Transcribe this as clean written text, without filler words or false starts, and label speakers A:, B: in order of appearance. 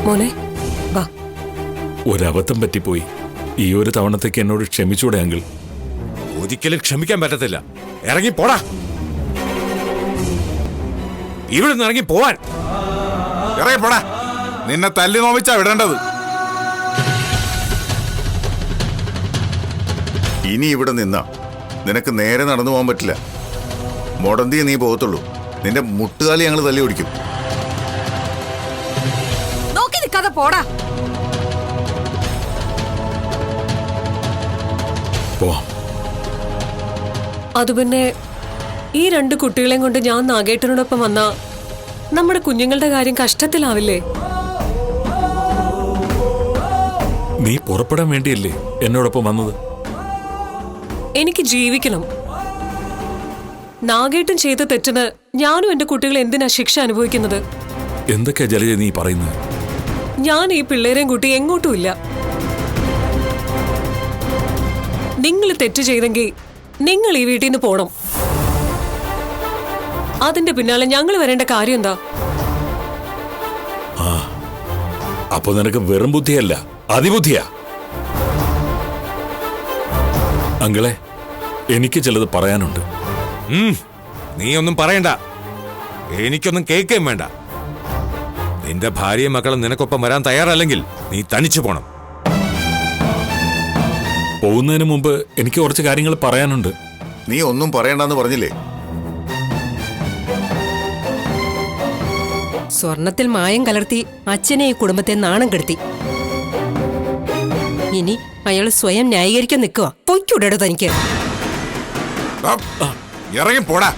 A: മോനെ വാ.
B: ഒരബദ്ധം പറ്റിപ്പോയി. ഈ ഒരു തവണത്തേക്ക് എന്നോട് ക്ഷമിച്ചൂടെ അങ്കിൾ?
C: ഒരിക്കലും ക്ഷമിക്കാൻ പറ്റത്തില്ല. ഇറങ്ങി പോടാ, ഇവിടെ നിന്ന് ഇറങ്ങി പോവാൻ.
D: ഇറങ്ങി പോടാ, നിന്നെ തല്ലി നോവിച്ചാ വിടേണ്ടത്. ഇനി ഇവിടെ നിന്നാ നിനക്ക് നേരെ നടന്നു പോകാൻ പറ്റില്ല. മുടന്തിയെ നീ പോകത്തുള്ളൂ. നിന്റെ മുട്ടുകാലി ഞങ്ങൾ തല്ലി ഓടിക്കും.
A: നോക്കി നിൽക്കാതെ പോടാ.
B: പോവാം.
A: അത് പിന്നെ ഈ 2 കുട്ടികളെയും കൊണ്ട് ഞാൻ നാഗേട്ടനോടൊപ്പം വന്നാ നമ്മുടെ കുഞ്ഞുങ്ങളുടെ കാര്യം കഷ്ടത്തിലാവില്ലേ?
B: നീ പുറപ്പെടാൻ വേണ്ടിയല്ലേ എന്നോടൊപ്പം വന്നത്?
A: എനിക്ക് ജീവിക്കണം. നാഗേട്ടൻ ചെയ്ത തെറ്റിന് ഞാനും എന്റെ കുട്ടികൾ എന്തിനാ ശിക്ഷ അനുഭവിക്കുന്നത്?
B: എന്തൊക്കെയാ ജലജ നീ പറയുന്നത്?
A: ഞാൻ ഈ പിള്ളേരെയും കൂട്ടി എങ്ങോട്ടുമില്ല. നിങ്ങൾ തെറ്റ് ചെയ്തെങ്കിൽ നിങ്ങൾ ഈ വീട്ടിൽ നിന്ന് പോണം. അതിന്റെ പിന്നാലെ ഞങ്ങൾ വരേണ്ട കാര്യം എന്താ?
B: അപ്പൊ നിനക്ക് വെറും ബുദ്ധിയല്ല, അതിബുദ്ധിയാ. അങ്കിളെ, എനിക്ക് ചിലത് പറയാനുണ്ട്.
C: നീ ഒന്നും പറയണ്ട, എനിക്കൊന്നും കേൾക്കുകയും വേണ്ട. നിന്റെ ഭാര്യയും മക്കളും നിനക്കൊപ്പം വരാൻ തയ്യാറല്ലെങ്കിൽ നീ തനിച്ചു പോണം.
B: പോകുന്നതിന് മുമ്പ് എനിക്ക് കുറച്ച് കാര്യങ്ങൾ പറയാനുണ്ട്.
D: നീ ഒന്നും പറയണ്ടെന്ന് പറഞ്ഞില്ലേ?
E: സ്വർണത്തിൽ മായം കലർത്തി അച്ഛനെ ഈ കുടുംബത്തെ നാണം കെടുത്തി. ഇനി അയാൾ സ്വയം ന്യായീകരിക്കാൻ നിൽക്കുക. പൊയ്ക്കൂടോ തനിക്ക്.
D: ഇറങ്ങി പോടാ.